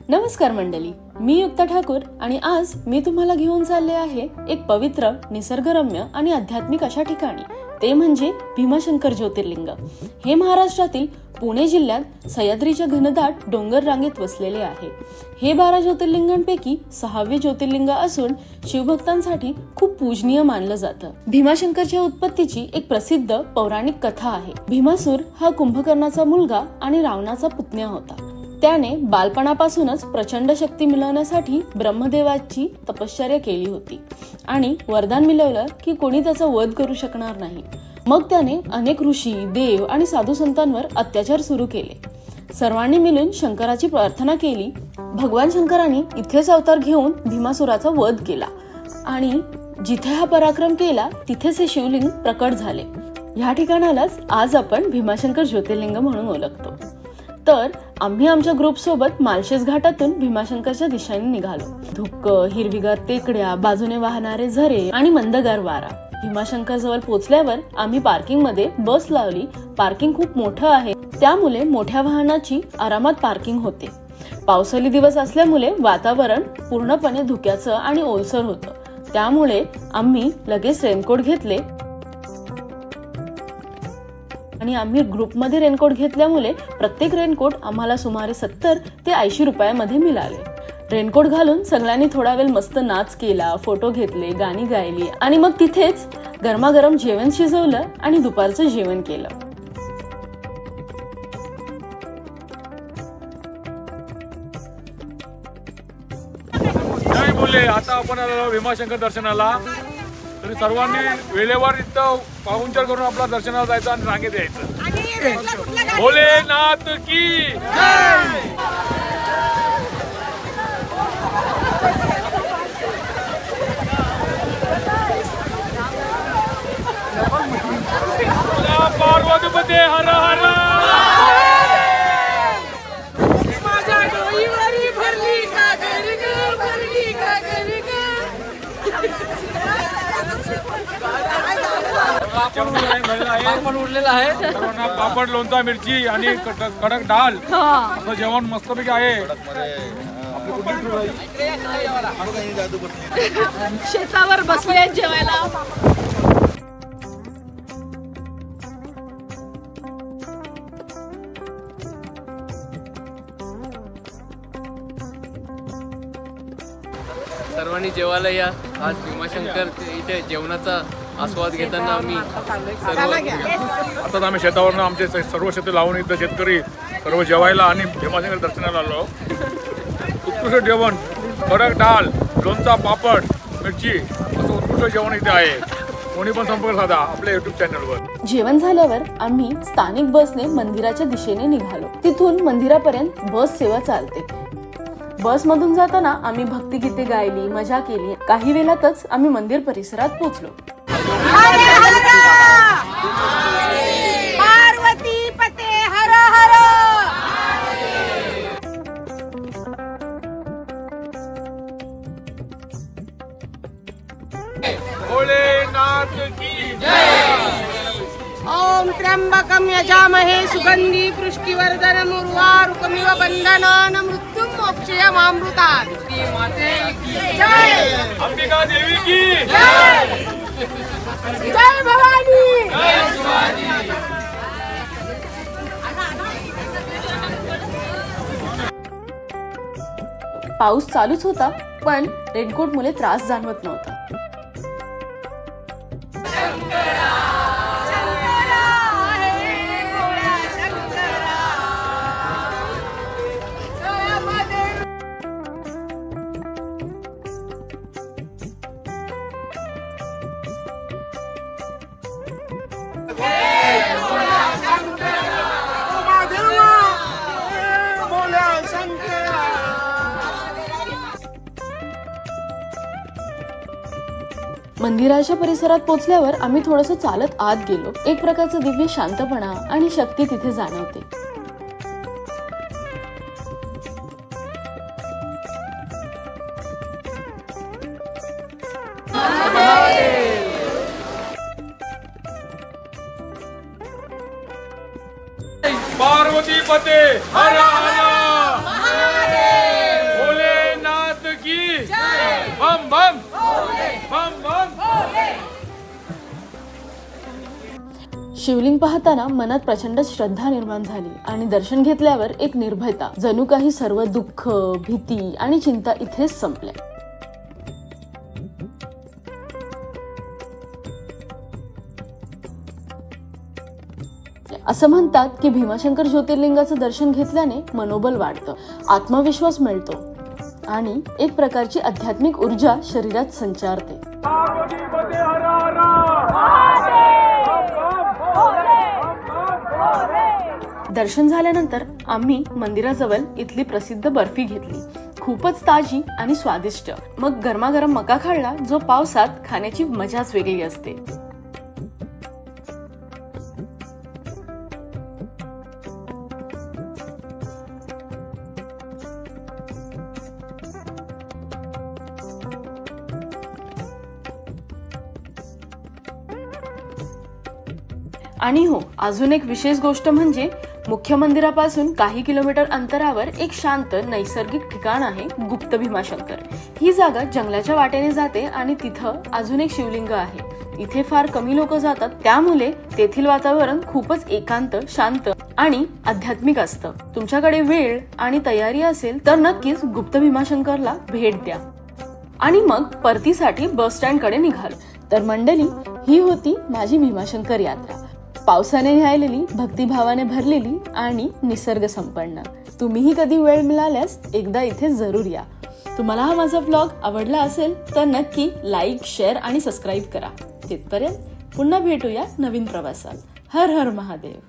नमस्कार मंडळी, मी युक्ता ठाकूर आणि आज मी तुम्हाला घेऊन चालले आहे एक पवित्र, निसर्गरम्य आणि आध्यात्मिक अशा ठिकाणी, ते म्हणजे भीमाशंकर ज्योतिर्लिंग. हे महाराष्ट्रातील पुणे जिल्ह्यात सह्याद्रीच्या घनदाट डोंगर रांगेत वसलेले आहे. हे 12 ज्योतिर्लिंगांपैकी 6वे ज्योतिर्लिंग असून शिवभक्तांसाठी खूप पूजनीय मानलं जातं. भीमाशंकरच्या उत्पत्तीची एक प्रसिद्ध पौराणिक कथा आहे. भीमासूर हा कुंभकर्णाचा मुलगा आणि रावणाचा पुतण्या होता. त्याने बालपणापासूनच प्रचंड शक्ती मिळवण्यासाठी ब्रह्मदेवाची तपश्चर्या केली होती आणि वरदान मिळवलं की कोणी त्याचा वध करू शकणार नाही. मग त्याने अनेक ऋषी, देव आणि साधू संतांवर अत्याचार सुरू केले. सर्वांनी मिळून शंकराची प्रार्थना केली. भगवान शंकरांनी इथेच अवतार घेऊन भीमासुराचा वध केला आणि जिथे हा पराक्रम केला तिथेच हे शिवलिंग प्रकट झाले. ह्या ठिकाणालाच आज आपण भीमाशंकर ज्योतिर्लिंग म्हणून ओळखतो. तर आम्ही आमच्या ग्रुप सोबत माळशेज घाटातून भीमाशंकरच्या दिशेने निघालो. धुक्क, हिरवीगार टेकड्या, बाजूने वाहणारे झरे आणि मंदगार वारा. भीमाशंकर जवळ पोहोचल्यावर आम्ही पार्किंग मध्ये बस लावली. पार्किंग खूप मोठं आहे, त्यामुळे मोठ्या वाहनाची आरामात पार्किंग होते. पावसाळी दिवस असल्यामुळे वातावरण पूर्णपणे धुक्याचं आणि ओलसर होतं. त्यामुळे आम्ही लगेच रेनकोट घेतले आणि आम्ही ग्रुपमध्ये रेनकोट घेतल्यामुळे प्रत्येक रेनकोट आम्हाला सुमारे 70 ते 80 रुपयामध्ये मिळाले. रेनकोट घालून सगळ्यांनी थोडा वेळ मस्त नाच केला, फोटो घेतले, गाणी गायली आणि मग तिथेच गरमागरम जेवण शिजवलं आणि दुपारचं जेवण केलं. काय बोलले, आता आपण आलो भीमाशंकर दर्शनाला. तरी सर्वांनी वेळेवर इथं पाहुणचार करून आपला दर्शनाला जायचं आणि रांगेत यायचं. भोलेनाथ की जय. पार्वतीपते हर हर. पापड उरलेला आहे. पापड, लोणचा, मिरची आणि कडक डाळ असं जेवण मस्तपैकी आहे. शेतावर बसले जेवायला. सर्वांनी जेवायला या. आज भीमाशंकर इथे जेवणाचा आस्वाद घेताना आम्ही आता आम्ही शेतावरनं आमचे सर्व शेती लावून इथं शेतकरी सर्व जेवायला आणि भीमाशंकर दर्शनाला आलो. उत्कृष्ट जेवण, कडक डाळ, लोणचा, पापड, मिरची असं उत्कृष्ट जेवण इथे आहे. कोणी पण संपर्क साधा आपल्या YouTube चॅनलवर. जेवण झाल्यावर आम्ही स्थानिक बसने मंदिराच्या दिशेने निघालो. तिथून मंदिरापर्यंत बस सेवा चालते. बस मधून जाताना आम्ही भक्तिगीते गायली, मजा केली. काही वेळातच आम्ही मंदिर परिसरात पोहोचलो. पार्वती पते हर हर. भोलेनाथ की जय. ओम त्र्यंबकं यजामहे सुगंधी पुष्टिवर्धनम् उर्वारुकमिव बन्धनान् मृत्युं मोक्षयमामृतात्. जय अंबिका देवी की जय. जय भवानी. पाऊस चालूच होता, पण रेनकोट मुळे त्रास जाणवत नव्हता. मंदिराच्या परिसरात पोहोचल्यावर आम्ही थोडंसं चालत आत गेलो. एक प्रकारचा दिव्य शांतपणा आणि शक्ती तिथे जाणवते. पार्वती पते हर हर भोलेनाथ की बम बम बम बम। शिवलिंग पाहताना मनात प्रचंड श्रद्धा निर्माण झाली आणि दर्शन घेतल्यावर एक निर्भयता, जणू काही सर्व दुःख, भीती आणि चिंता इथेच संपल्या। असं म्हणतात की भीमाशंकर ज्योतिर्लिंगाचं दर्शन घेतल्याने मनोबल वाढतं, आत्मविश्वास मिळतो आणि एक प्रकारची आध्यात्मिक ऊर्जा शरीरात संचारते। दर्शन झाल्यानंतर आम्ही मंदिराजवळ इथली प्रसिद्ध बर्फी घेतली, खूपच ताजी आणि स्वादिष्ट। मग गरमागरम मका खाल्ला, जो पावसात खाण्याची मजाच वेगळी असते। आणि हो, अजून एक विशेष गोष्ट म्हणजे मुख्य मंदिरापासून काही किलोमीटर अंतरावर एक शांत नैसर्गिक ठिकाण आहे, गुप्त भीमाशंकर। ही जागा जंगलाच्या वाटेने जाते आणि तिथं अजून एक शिवलिंग आहे। इथे फार कमी लोक जातात, त्यामुळे तेथील वातावरण खूपच एकांत, शांत आणि आध्यात्मिक असतं। तुमच्याकडे वेळ आणि तयारी असेल तर नक्कीच गुप्त भीमाशंकरला भेट द्या। आणि मग परतीसाठी बस स्टँड कडे निघालो। तर मंडळी, ही होती माझी भीमाशंकर यात्रा, पावसाने न्यायलेली, भक्तिभावाने भरलेली आणि निसर्ग संपन्न। तुम्हीही कधी वेळ मिळाल्यास एकदा इथे जरूर या। तुम्हाला हा माझा व्लॉग आवडला असेल तर नक्की लाईक, शेअर आणि सबस्क्राईब करा। तिथपर्यंत पुन्हा भेटूया नवीन प्रवासात। हर हर महादेव।